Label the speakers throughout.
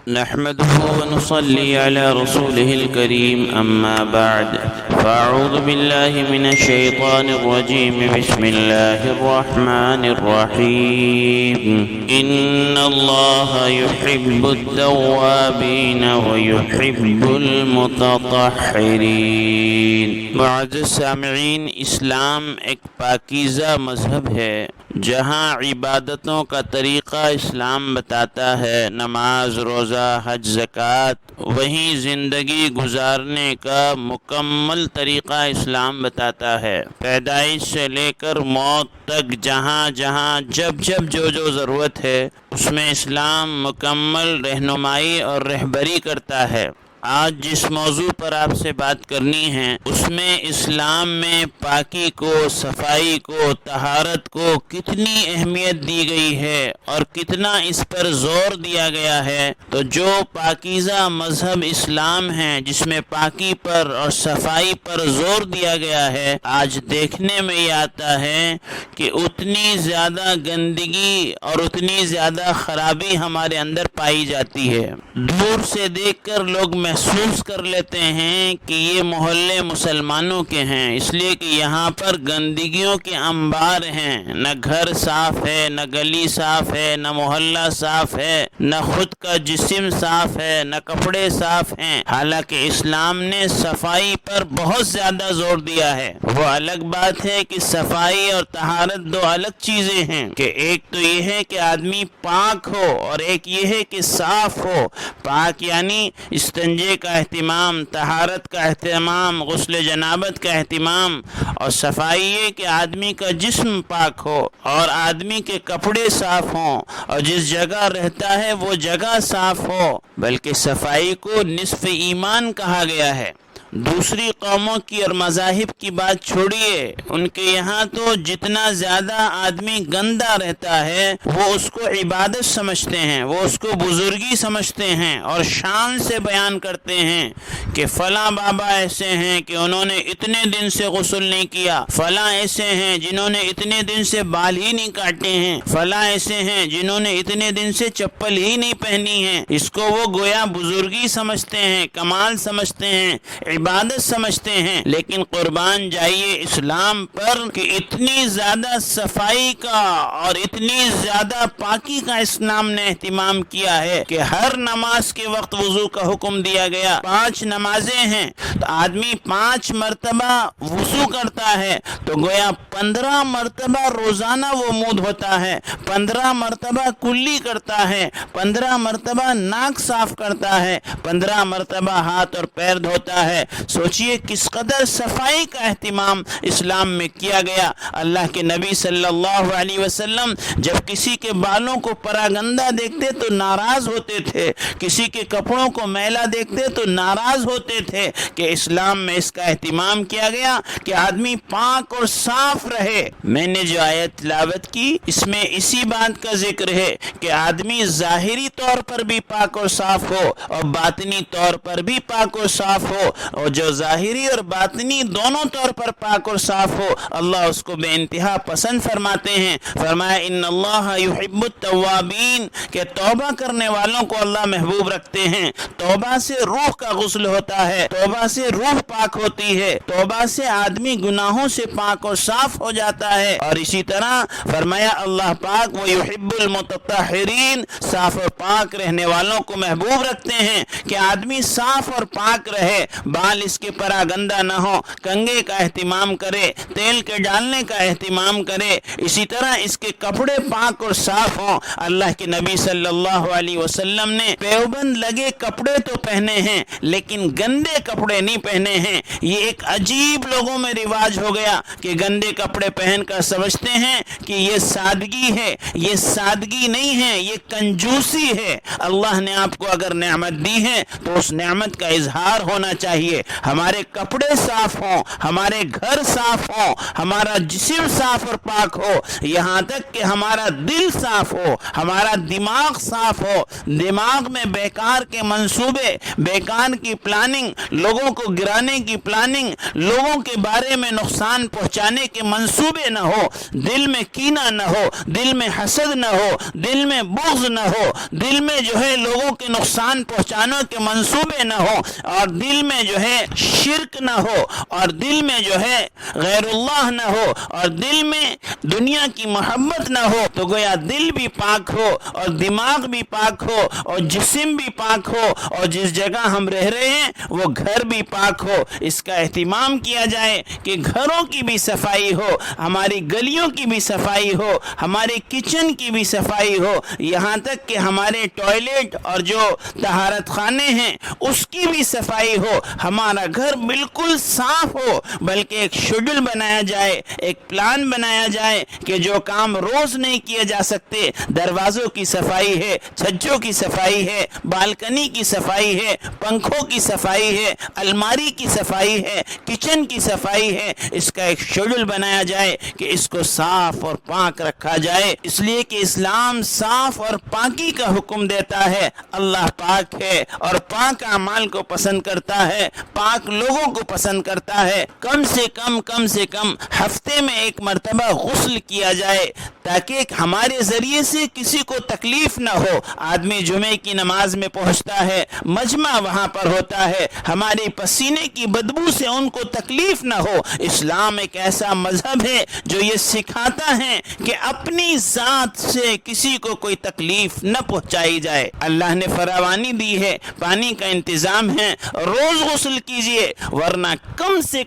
Speaker 1: نحمده ونصلي على رسوله الكريم أما بعد فأعوذ بالله من الشيطان الرجيم بسم الله الرحمن الرحيم إن الله يحب التوابين ويحب المتطهرين۔ معزز سامعین، اسلام ایک پاکیزہ مذہب ہے جہاں عبادتوں کا طریقہ اسلام بتاتا ہے، نماز، روزہ، حج، زکوٰۃ، وہیں زندگی گزارنے کا مکمل طریقہ اسلام بتاتا ہے۔ پیدائش سے لے کر موت تک جہاں جہاں جب جو ضرورت ہے اس میں اسلام مکمل رہنمائی اور رہبری کرتا ہے۔ آج جس موضوع پر آپ سے بات کرنی ہے اس میں اسلام میں پاکی کو، صفائی کو، طہارت کو کتنی اہمیت دی گئی ہے اور کتنا اس پر زور دیا گیا ہے۔ تو جو پاکیزہ مذہب اسلام ہے جس میں پاکی پر اور صفائی پر زور دیا گیا ہے، آج دیکھنے میں یہ آتا ہے کہ اتنی زیادہ گندگی اور اتنی زیادہ خرابی ہمارے اندر پائی جاتی ہے۔ دور سے دیکھ کر لوگ محسوس کر لیتے ہیں کہ یہ محلے مسلمانوں کے ہیں، اس لیے کہ یہاں پر گندگیوں کے انبار ہیں، نہ گھر صاف ہے، نہ گلی صاف ہے، نہ محلہ صاف ہے، نہ خود کا جسم صاف ہے، نہ کپڑے صاف ہیں۔ حالانکہ اسلام نے صفائی پر بہت زیادہ زور دیا ہے۔ وہ الگ بات ہے کہ صفائی اور طہارت دو الگ چیزیں ہیں، کہ ایک تو یہ ہے کہ آدمی پاک ہو اور ایک یہ ہے کہ صاف ہو۔ پاک یعنی استنجے کا اہتمام، طہارت کا اہتمام، غسل جنابت کا اہتمام، اور صفائی یہ کہ آدمی کا جسم پاک ہو اور آدمی کے کپڑے صاف ہوں اور جس جگہ رہتا ہے وہ جگہ صاف ہو۔ بلکہ صفائی کو نصف ایمان کہا گیا ہے۔ دوسری قوموں کی اور مذاہب کی بات چھوڑیے، ان کے یہاں تو جتنا زیادہ آدمی گندا رہتا ہے وہ اس کو عبادت سمجھتے ہیں، وہ اس کو بزرگی سمجھتے ہیں اور شان سے بیان کرتے ہیں کہ فلاں بابا ایسے ہیں کہ انہوں نے اتنے دن سے غسل نہیں کیا، فلاں ایسے ہیں جنہوں نے اتنے دن سے بال ہی نہیں کاٹے ہیں، فلاں ایسے ہیں جنہوں نے اتنے دن سے چپل ہی نہیں پہنی ہے۔ اس کو وہ گویا بزرگی سمجھتے ہیں، کمال سمجھتے ہیں، عبادت سمجھتے ہیں۔ لیکن قربان جائیے اسلام پر کہ اتنی زیادہ صفائی کا اور اتنی زیادہ پاکی کا اسلام نے اہتمام کیا ہے کہ ہر نماز کے وقت وضو کا حکم دیا گیا۔ 5 نمازیں ہیں تو آدمی 5 مرتبہ وضو کرتا ہے تو گویا 15 مرتبہ روزانہ وہ منہ دھوتا ہے، 15 مرتبہ کلی کرتا ہے، 15 مرتبہ ناک صاف کرتا ہے، 15 مرتبہ ہاتھ اور پیر دھوتا ہے۔ سوچئے کس قدر صفائی کا اہتمام اسلام میں کیا گیا۔ اللہ کے نبی صلی اللہ علیہ وسلم جب کسی کے بالوں کو پراگندہ دیکھتے تو ناراض ہوتے تھے، کسی کے کپڑوں کو میلا دیکھتے تو ناراض ہوتے تھے، کہ اسلام میں اس کا اہتمام کیا گیا کہ آدمی پاک اور صاف رہے۔ میں نے جو آیت تلاوت کی اس میں اسی بات کا ذکر ہے کہ آدمی ظاہری طور پر بھی پاک اور صاف ہو اور باطنی طور پر بھی پاک اور صاف ہو، اور جو ظاہری اور باطنی دونوں طور پر پاک اور صاف ہو اللہ اس کو بے انتہا پسند فرماتے ہیں۔ فرمایا ان اللہ یحب التوابین، کہ توبہ کرنے والوں کو اللہ محبوب رکھتے ہیں۔ توبہ سے روح کا غسل ہوتا ہے، توبہ سے روح پاک ہوتی ہے، توبہ سے آدمی گناہوں سے پاک اور صاف ہو جاتا ہے۔ اور اسی طرح فرمایا اللہ پاک وہ یحب المتطہرین، صاف اور پاک رہنے والوں کو محبوب رکھتے ہیں کہ آدمی صاف اور پاک رہے، بال اس کے پراگندہ نہ ہو، کنگھے کا اہتمام کرے، تیل کے ڈالنے کا اہتمام کرے، اسی طرح اس کے کپڑے پاک اور صاف ہوں۔ اللہ کے نبی صلی اللہ علیہ وسلم نے پیوبند لگے کپڑے تو پہنے ہیں لیکن گندے کپڑے نہیں پہنے ہیں۔ یہ ایک عجیب لوگوں میں رواج ہو گیا کہ گندے کپڑے پہن کر سمجھتے ہیں کہ یہ سادگی ہے۔ یہ سادگی نہیں ہے، یہ کنجوسی ہے۔ اللہ نے آپ کو اگر نعمت دی ہے تو اس نعمت کا اظہار ہونا چاہیے۔ چاہیے، ہمارے کپڑے صاف ہوں، ہمارے گھر صاف ہوں، ہمارا جسم صاف اور پاک ہو، یہاں تک کہ ہمارا دل صاف ہو، ہمارا دماغ صاف ہو، دماغ میں بیکار کے منصوبے، بیکار کی پلاننگ، لوگوں کو گرانے کی پلاننگ، لوگوں کے بارے میں نقصان پہنچانے کے منصوبے نہ ہو، دل میں کینہ نہ ہو، دل میں حسد نہ ہو، دل میں بغض نہ ہو، دل میں جو ہے لوگوں کے نقصان پہنچانے کے منصوبے نہ ہو، اور دل میں جو ہے شرک نہ ہو، اور دل میں جو ہے غیر اللہ نہ ہو، اور دل میں دنیا کی محبت نہ ہو، تو گویا دل بھی پاک ہو اور دماغ بھی پاک ہو اور جسم بھی پاک ہو، اور جس جگہ ہم رہ رہے ہیں وہ گھر بھی پاک ہو۔ اس کا اہتمام کیا جائے کہ گھروں کی بھی صفائی ہو، ہماری گلیوں کی بھی صفائی ہو، ہمارے کچن کی بھی صفائی ہو، یہاں تک کہ ہمارے ٹوائلٹ اور جو طہارت خانے ہیں اس کی بھی صفائی ہو، ہمارا گھر بالکل صاف ہو، بلکہ ایک شیڈول بنایا جائے، ایک پلان بنایا جائے کہ جو کام روز نہیں کیے جا سکتے، دروازوں کی صفائی ہے، چھجوں کی صفائی ہے، بالکنی کی صفائی ہے، پنکھوں کی صفائی ہے، الماری کی صفائی ہے، کچن کی صفائی ہے، اس کا ایک شیڈول بنایا جائے کہ اس کو صاف اور پاک رکھا جائے، اس لیے کہ اسلام صاف اور پاکی کا حکم دیتا ہے۔ اللہ پاک ہے اور پاک اعمال کو پسند کرتا ہے، پاک لوگوں کو پسند کرتا ہے۔ کم سے کم ہفتے میں ایک مرتبہ غسل کیا جائے تاکہ ہمارے ذریعے سے کسی کو تکلیف نہ ہو۔ آدمی جمعے کی نماز میں پہنچتا ہے، مجمع وہاں پر ہوتا ہے، ہمارے پسینے کی بدبو سے ان کو تکلیف نہ ہو۔ اسلام ایک ایسا مذہب ہے جو یہ سکھاتا ہے کہ اپنی ذات سے کسی کو کوئی تکلیف نہ پہنچائی جائے۔ اللہ نے فراوانی دی ہے، پانی کا انتظام ہے، روز غسل کیجئے، ورنہ کم سے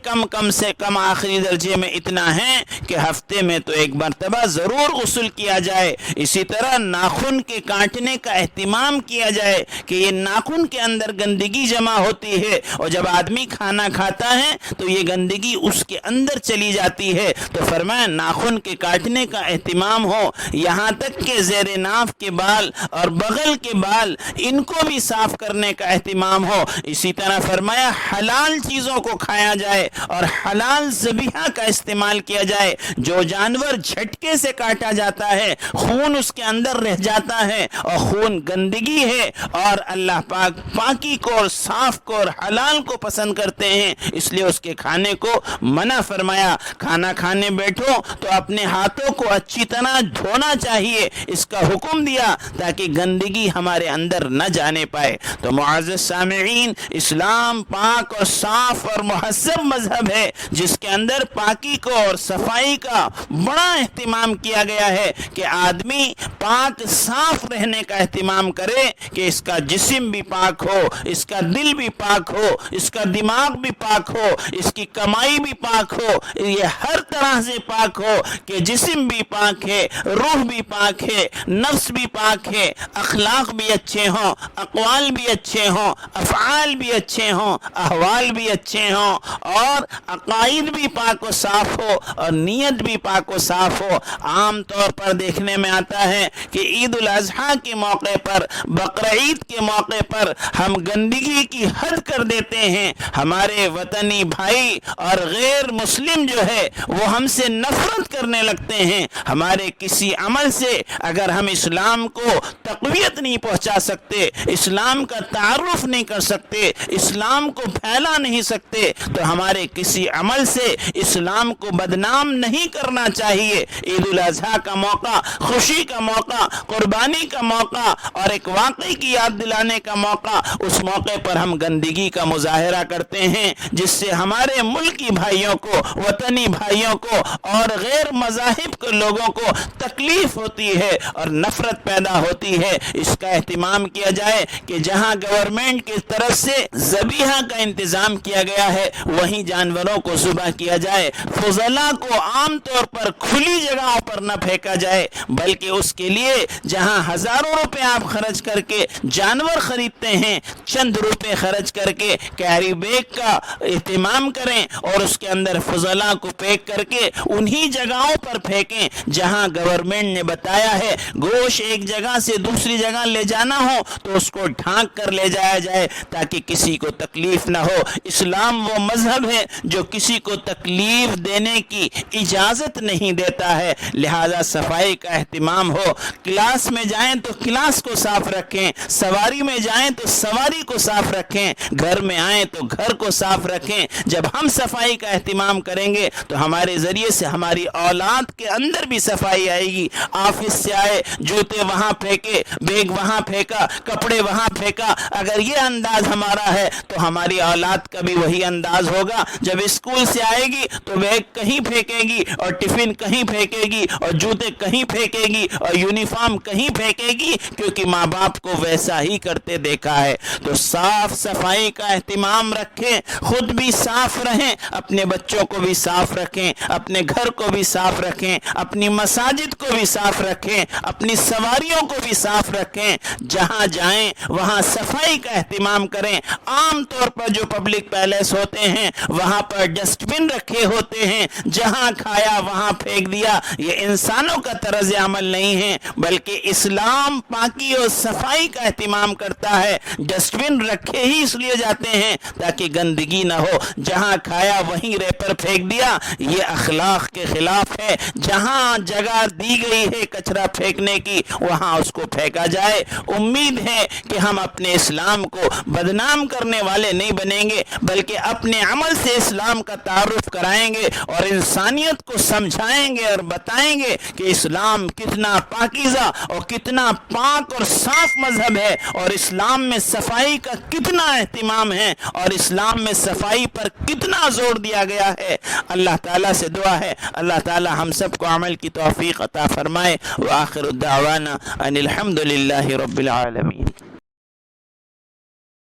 Speaker 1: کم آخری درجے میں اتنا ہے کہ ہفتے میں تو ایک مرتبہ ضرور غسل کیا جائے۔ اسی طرح ناخن کے کاٹنے کا اہتمام کیا جائے کہ یہ ناخن کے اندر گندگی جمع ہوتی ہے، اور جب آدمی کھانا کھاتا ہے تو یہ گندگی اس کے اندر چلی جاتی ہے، تو فرمایا ناخن کے کاٹنے کا اہتمام ہو، یہاں تک کہ زیر ناف کے بال اور بغل کے بال ان کو بھی صاف کرنے کا اہتمام ہو۔ اسی طرح فرمایا حلال چیزوں کو کھایا جائے اور حلال ذبیحہ کا استعمال کیا جائے۔ جو جانور جھٹکے سے کاٹا جاتا ہے، خون اس کے اندر رہ جاتا ہے، اور خون گندگی ہے، اور اللہ پاک پاکی کو اور صاف کو اور حلال کو پسند کرتے ہیں، اس لیے اس کے کھانے کو منع فرمایا۔ کھانا کھانے بیٹھو تو اپنے ہاتھوں کو اچھی طرح دھونا چاہیے، اس کا حکم دیا تاکہ گندگی ہمارے اندر نہ جانے پائے۔ تو معزز سامعین، اسلام پاک اور صاف اور مہذب مذہب ہے جس کے اندر پاکی کو اور صفائی کا بڑا اہتمام کیا گیا ہے کہ آدمی پاک صاف رہنے کا اہتمام کرے کہ اس کا جسم بھی پاک ہو، اس کا دل بھی پاک ہو، اس کا دماغ بھی پاک ہو، اس کی کمائی بھی پاک ہو، یہ ہر طرح سے پاک ہو کہ جسم بھی پاک ہے، روح بھی پاک ہے، نفس بھی پاک ہے، اخلاق بھی اچھے ہوں، اقوال بھی اچھے ہوں، افعال بھی اچھے ہوں، احوال بھی اچھے ہوں، اور عقائد بھی پاک و صاف ہو اور نیت بھی پاک و صاف ہو۔ عام طور پر دیکھنے میں آتا ہے کہ عید الاضحیٰ کے موقع پر، بقرعید کے موقع پر ہم گندگی کی حد کر دیتے ہیں، ہمارے وطنی بھائی اور غیر مسلم جو ہے وہ ہم سے نفرت کرنے لگتے ہیں۔ ہمارے کسی عمل سے اگر ہم اسلام کو تقویت نہیں پہنچا سکتے، اسلام کا تعارف نہیں کر سکتے، اسلام کو پھیلا نہیں سکتے، تو ہمارے کسی عمل سے اسلام کو بدنام نہیں کرنا چاہیے۔ عید الاضحیٰ کا موقع، خوشی کا موقع، قربانی کا موقع اور ایک واقعے کی یاد دلانے کا موقع، اس موقع پر ہم گندگی کا مظاہرہ کرتے ہیں جس سے ہمارے ملکی بھائیوں کو، وطنی بھائیوں کو اور غیر مذاہب کے لوگوں کو تکلیف ہوتی ہے اور نفرت پیدا ہوتی ہے۔ اس کا اہتمام کیا جائے کہ جہاں گورنمنٹ کی طرف سے ذبیحہ کا انتظام کیا گیا ہے وہیں جانوروں کو ذبح کیا جائے۔ فضلہ کو عام طور پر کھلی جگہوں پر نہ پھینکا جائے، بلکہ اس کے لیے جہاں ہزاروں روپے آپ خرچ کر کے جانور خریدتے ہیں، چند روپے خرچ کر کے کیری بیگ کا اہتمام کریں اور اس کے اندر فضلہ کو پیک کر کے انہی جگہوں پر پھینکیں جہاں گورنمنٹ نے بتایا ہے گوشت ایک جگہ سے دوسری جگہ لے جانا ہو تو اس کو ڈھانک کر لے جایا جائے تاکہ کسی کو تکلیف تکلیف نہ ہو۔ اسلام وہ مذہب ہے جو کسی کو تکلیف دینے کی اجازت نہیں دیتا ہے، لہذا صفائی کا اہتمام ہو۔ کلاس میں جائیں تو کلاس کو صاف رکھیں، سواری میں جائیں تو سواری کو صاف رکھیں، گھر میں آئیں تو گھر کو صاف رکھیں۔ جب ہم صفائی کا اہتمام کریں گے تو ہمارے ذریعے سے ہماری اولاد کے اندر بھی صفائی آئے گی۔ آفس سے آئے، جوتے وہاں پھینکے، بیگ وہاں پھینکا، کپڑے وہاں پھینکا، اگر یہ انداز ہمارا ہے تو ہماری اولاد کا بھی وہی انداز ہوگا۔ جب اسکول سے آئے گی تو بیگ کہیں پھینکے گی اور ٹفن کہیں پھینکے گی اور جوتے کہیں پھینکے گی اور یونیفارم کہیں پھینکے گی، کیونکہ ماں باپ کو ویسا ہی کرتے دیکھا ہے۔ تو صاف صفائی کا اہتمام رکھیں، خود بھی صاف رہیں، اپنے بچوں کو بھی صاف رکھیں، اپنے گھر کو بھی صاف رکھیں، اپنی مساجد کو بھی صاف رکھیں، اپنی سواریوں کو بھی صاف رکھیں۔ جہاں جائیں وہاں صفائی کا اہتمام کریں۔ عام طور پر جو پبلک پیلیس ہوتے ہیں وہاں پر ڈسٹ بن رکھے ہوتے ہیں، جہاں کھایا وہاں پھینک دیا، یہ انسانوں کا طرز عمل نہیں ہے، بلکہ اسلام پاکی اور صفائی کا اہتمام کرتا ہے۔ ڈسٹ بن رکھے ہی اس لیے جاتے ہیں تاکہ گندگی نہ ہو، جہاں کھایا وہیں ریپر پھینک دیا، یہ اخلاق کے خلاف ہے۔ جہاں جگہ دی گئی ہے کچرا پھینکنے کی وہاں اس کو پھینکا جائے۔ امید ہے کہ ہم اپنے اسلام کو بدنام کرنے والے نہیں بنیں گے، بلکہ اپنے عمل سے اسلام کا تعارف کرائیں گے اور انسانیت کو سمجھائیں گے اور بتائیں گے کہ اسلام کتنا پاکیزہ اور کتنا پاک اور صاف مذہب ہے، اور اسلام میں صفائی کا کتنا اہتمام ہے، اور اسلام میں صفائی پر کتنا زور دیا گیا ہے۔ اللہ تعالیٰ سے دعا ہے اللہ تعالیٰ ہم سب کو عمل کی توفیق عطا فرمائے۔ وآخر الدعوانا ان الحمد للہ رب العالمین۔